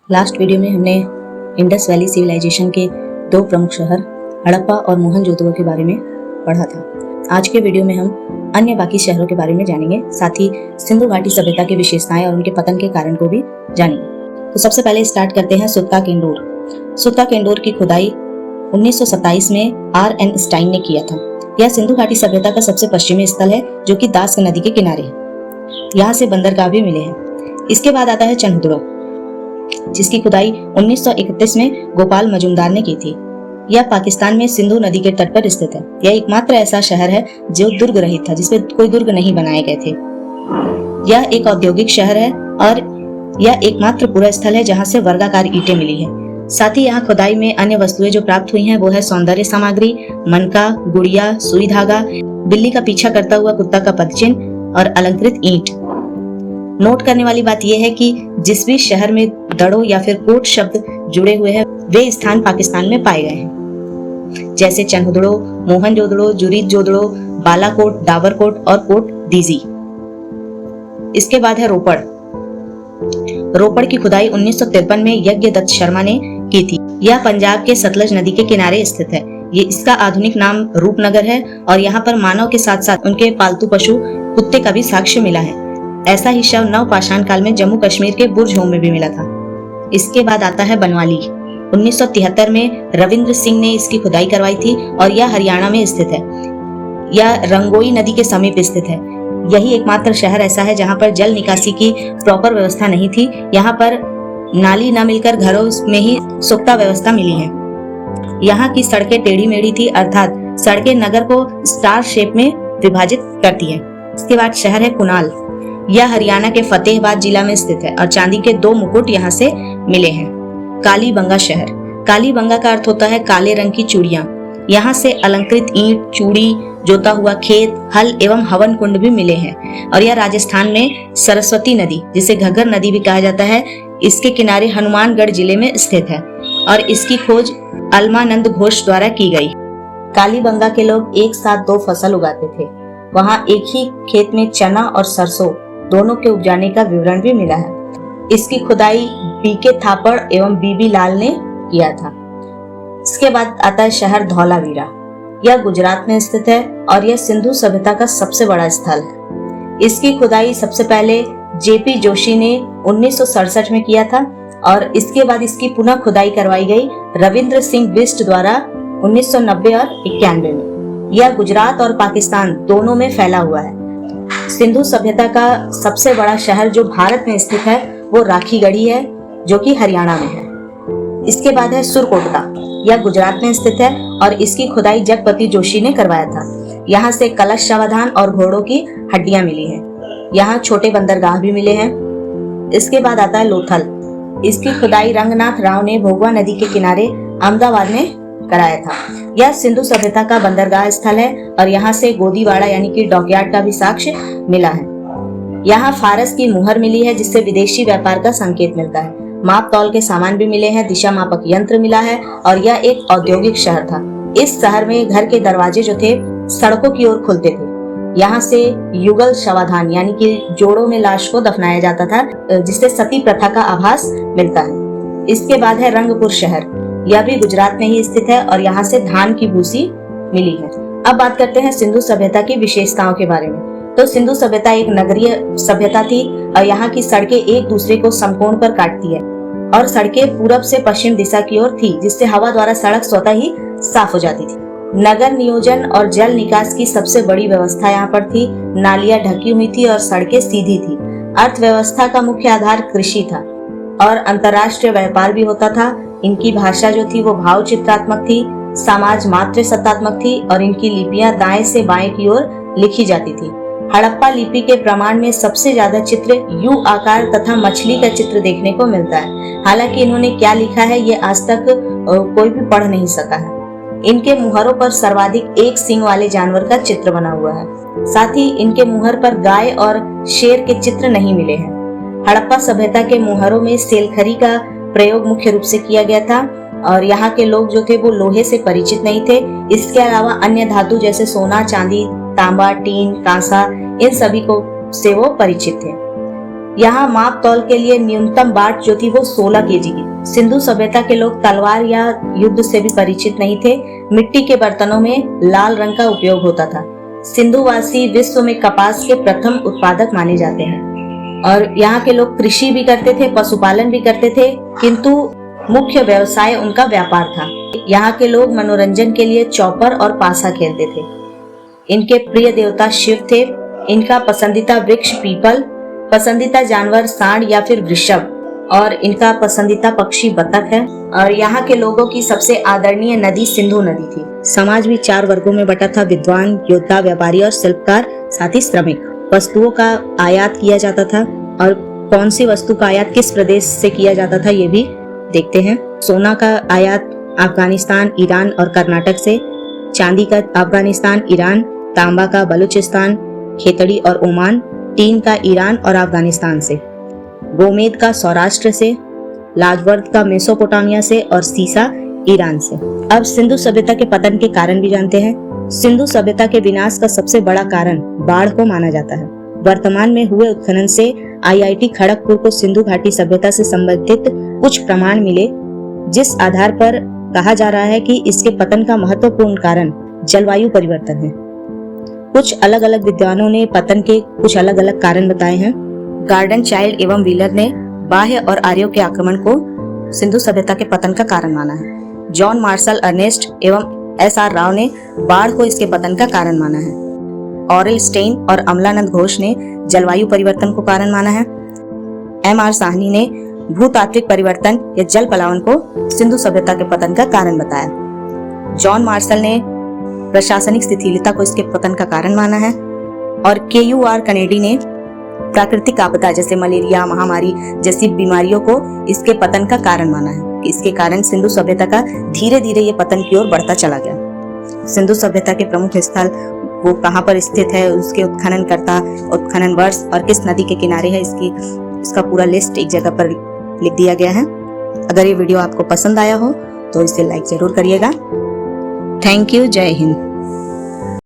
Last video में हमने Indus valley civilisation के दो प्रमुख शहर हड़प्पा और मोहनजोदड़ो के बारे में पढ़ा था। आज के वीडियो में हम अन्य बाकी शहरों के बारे में जानेंगे, साथ ही सिंधु घाटी सभ्यता की विशेषताएं और उनके पतन के कारण को भी जानेंगे। तो सबसे पहले स्टार्ट करते हैं सुत्ता केंडोर। सुत्ता केंडोर की खुदाई 1927 में R.N. स्टाइन ने किया था। यह सिंधु घाटी सभ्यता का सबसे पश्चिमी स्थल है, जो कि दास नदी के किनारे है। यहाँ से बंदरगाह भी मिले हैं। इसके बाद आता है चन्हुदड़ो, जिसकी खुदाई 1931 में गोपाल मजुमदार ने की थी। यह पाकिस्तान में सिंधु नदी के तट पर स्थित है। यह एकमात्र ऐसा शहर है जो दुर्ग रहित था, जिसमें कोई दुर्ग नहीं बनाए गए थे। यह एक औद्योगिक शहर है और यह एकमात्र पूरा स्थल है जहां से वर्गाकार ईंटें मिली है। साथ ही यहाँ खुदाई में अन्य वस्तुएं जो प्राप्त हुई हैं वो है सौंदर्य सामग्री, मनका, गुड़िया, सुई धागा, बिल्ली का पीछा करता हुआ कुत्ता का पदचिन्ह और अलंकृत ईंट। नोट करने वाली बात यह है कि जिस भी शहर में दड़ो या फिर कोट शब्द जुड़े हुए हैं वे स्थान पाकिस्तान में पाए गए हैं, जैसे चन्हुदड़ो, मोहनजोदड़ो, जुरीद जोदड़ो, बालाकोट, डाबरकोट और कोट दीजी। इसके बाद है रोपड़। रोपड़ की खुदाई 1953 में यज्ञदत्त शर्मा ने की थी। यह पंजाब के सतलज नदी के किनारे स्थित है। ये इसका आधुनिक नाम रूपनगर है और यहाँ पर मानव के साथ साथ उनके पालतू पशु कुत्ते का भी साक्ष्य मिला है। ऐसा ही शव नवपाषाण काल में जम्मू कश्मीर के बुर्ज में भी मिला था। इसके बाद आता है बनवाली। 1973 में रविंद्र सिंह ने इसकी खुदाई करवाई थी और यह हरियाणा में स्थित है। यह रंगोई नदी के समीप स्थित है। यही एकमात्र शहर ऐसा है जहां पर जल निकासी की प्रॉपर व्यवस्था नहीं थी। यहाँ पर नाली न मिलकर घरों में ही सुख्ता व्यवस्था मिली है। यहाँ की सड़कें टेढ़ी मेढ़ी थी, अर्थात सड़कें नगर को स्टार शेप में विभाजित करती है। इसके बाद शहर है कुनाल। यह हरियाणा के फतेहाबाद जिला में स्थित है और चांदी के 2 मुकुट यहाँ से मिले हैं। कालीबंगा शहर। कालीबंगा का अर्थ होता है काले रंग की चूड़ियां। यहाँ से अलंकृत ईंट, चूड़ी, जोता हुआ खेत, हल एवं हवन कुंड भी मिले हैं। और यह राजस्थान में सरस्वती नदी, जिसे घग्गर नदी भी कहा जाता है, इसके किनारे हनुमानगढ़ जिले में स्थित है और इसकी खोज अलमानंद घोष द्वारा की गई। कालीबंगा के लोग एक साथ 2 फसल उगाते थे। वहाँ एक ही खेत में चना और सरसों दोनों के उपजाने का विवरण भी मिला है। इसकी खुदाई बीके थापड़ एवं बीबी लाल ने किया था। इसके बाद आता है शहर धौलावीरा। यह गुजरात में स्थित है और यह सिंधु सभ्यता का सबसे बड़ा स्थल है। इसकी खुदाई सबसे पहले जेपी जोशी ने 1967 में किया था और इसके बाद इसकी पुनः खुदाई करवाई गई रविंद्र सिंह बिष्ट द्वारा 1990 और 91 में। यह गुजरात और पाकिस्तान दोनों में फैला हुआ है। सिंधु सभ्यता का सबसे बड़ा शहर जो भारत में स्थित है वो राखीगढ़ी है, जो कि हरियाणा में है। इसके बाद है सुरकोटका। यह गुजरात में स्थित है और इसकी खुदाई जगपति जोशी ने करवाया था। यहाँ से कलश शवाधान और घोड़ों की हड्डियां मिली हैं। यहाँ छोटे बंदरगाह भी मिले हैं। इसके बाद आता है लोथल। इसकी खुदाई रंगनाथ राव ने भोगवा नदी के किनारे अहमदाबाद में कराया था। यह सिंधु सभ्यता का बंदरगाह स्थल है और यहाँ से गोदीवाड़ा यानी कि डॉकयार्ड का भी साक्ष्य मिला है। यहाँ फारस की मुहर मिली है, जिससे विदेशी व्यापार का संकेत मिलता है। माप तौल के सामान भी मिले हैं, दिशा मापक यंत्र मिला है और यह एक औद्योगिक शहर था। इस शहर में घर के दरवाजे जो थे सड़कों की ओर खुलते थे। यहाँ से युगल शवाधान यानी कि जोड़ों में लाश को दफनाया जाता था, जिससे सती प्रथा का आभास मिलता है। इसके बाद है रंगपुर शहर। यह भी गुजरात में ही स्थित है और यहाँ से धान की भूसी मिली है। अब बात करते हैं सिंधु सभ्यता की विशेषताओं के बारे में। तो सिंधु सभ्यता एक नगरीय सभ्यता थी और यहाँ की सड़कें एक दूसरे को समकोण पर काटती है और सड़कें पूरब से पश्चिम दिशा की ओर थी, जिससे हवा द्वारा सड़क स्वतः ही साफ हो जाती थी। नगर नियोजन और जल निकास की सबसे बड़ी व्यवस्था यहाँ पर थी। नालियां ढकी हुई थी और सड़कें सीधी थी। अर्थव्यवस्था का मुख्य आधार कृषि था और अंतर्राष्ट्रीय व्यापार भी होता था। इनकी भाषा जो थी वो भाव चित्रात्मक थी। समाज मात्र सत्तात्मक थी और इनकी लिपियां दाएं से बाएं की ओर लिखी जाती थी। हड़प्पा लिपि के प्रमाण में सबसे ज्यादा चित्र यू आकार तथा मछली का चित्र देखने को मिलता है। हालांकि इन्होंने क्या लिखा है ये आज तक कोई भी पढ़ नहीं सका है। इनके मुहरों पर सर्वाधिक एक सींग वाले जानवर का चित्र बना हुआ है। साथ ही इनके मुहर पर गाय और शेर के चित्र नहीं मिले हैं। हड़प्पा सभ्यता के मुहरों में सेलखरी का प्रयोग मुख्य रूप से किया गया था और यहाँ के लोग जो थे वो लोहे से परिचित नहीं थे। इसके अलावा अन्य धातु जैसे सोना, चांदी, तांबा, टीन, कांसा, इन सभी को से वो परिचित थे। यहाँ माप तौल के लिए न्यूनतम बाट जो थी वो 16 केजी की। सिंधु सभ्यता के लोग तलवार या युद्ध से भी परिचित नहीं थे। मिट्टी के बर्तनों में लाल रंग का उपयोग होता था। सिंधुवासी विश्व में कपास के प्रथम उत्पादक माने जाते हैं और यहाँ के लोग कृषि भी करते थे, पशुपालन भी करते थे, किंतु मुख्य व्यवसाय उनका व्यापार था। यहाँ के लोग मनोरंजन के लिए चौपर और पासा खेलते थे। इनके प्रिय देवता शिव थे। इनका पसंदीदा वृक्ष पीपल, पसंदीदा जानवर सांड या फिर वृषभ और इनका पसंदीदा पक्षी बतख है। और यहाँ के लोगों की सबसे आदरणीय नदी सिंधु नदी थी। समाज भी 4 वर्गों में बटा था: विद्वान, योद्धा, व्यापारी और शिल्पकार, साथ ही श्रमिक। वस्तुओं का आयात किया जाता था और कौन सी वस्तु का आयात किस प्रदेश से किया जाता था ये भी देखते हैं। सोना का आयात अफगानिस्तान, ईरान और कर्नाटक से, चांदी का अफगानिस्तान, ईरान, तांबा का बलूचिस्तान, खेतड़ी और ओमान, टीन का ईरान और अफगानिस्तान से, गोमेद का सौराष्ट्र से, लाजवर्द का मेसोपोटामिया से और सीसा ईरान से। अब सिंधु सभ्यता के पतन के कारण भी जानते हैं। सिंधु सभ्यता के विनाश का सबसे बड़ा कारण बाढ़ को माना जाता है। वर्तमान में हुए उत्खनन से IIT खड़गपुर को सिंधु घाटी सभ्यता से संबंधित कुछ प्रमाण मिले, जिस आधार पर कहा जा रहा है कि इसके पतन का महत्वपूर्ण कारण जलवायु परिवर्तन है। कुछ अलग अलग विद्वानों ने पतन के कुछ अलग अलग कारण बताए हैं। गार्डन चाइल्ड एवं व्हीलर ने बाह्य और आर्यों के आक्रमण को सिंधु सभ्यता के पतन का कारण माना है। जॉन मार्शल अर्नेस्ट एवं SR राव ने बाढ़ को इसके पतन का कारण माना है। ऑरेल स्टेइन और अमलानंद घोष ने जलवायु परिवर्तन को कारण माना है। MR साहनी ने भूतात्विक परिवर्तन या जल पलायन को सिंधु सभ्यता के पतन का कारण बताया। जॉन मार्शल ने प्रशासनिक शिथिलता को इसके पतन का कारण माना है और KUR कनेडी ने प्राकृतिक आपदा जैसे मलेरिया, महामारी जैसी बीमारियों को इसके पतन का कारण माना है। इसके कारण सिंधु सभ्यता का धीरे धीरे ये पतन की ओर बढ़ता चला गया। सिंधु सभ्यता के प्रमुख स्थल वो कहाँ पर स्थित है, उसके उत्खननकर्ता, उत्खनन वर्ष और किस नदी के किनारे है, इसका पूरा लिस्ट एक जगह पर लिख दिया गया है। अगर ये वीडियो आपको पसंद आया हो तो इसे लाइक जरूर करिएगा। Thank you. जय हिंद।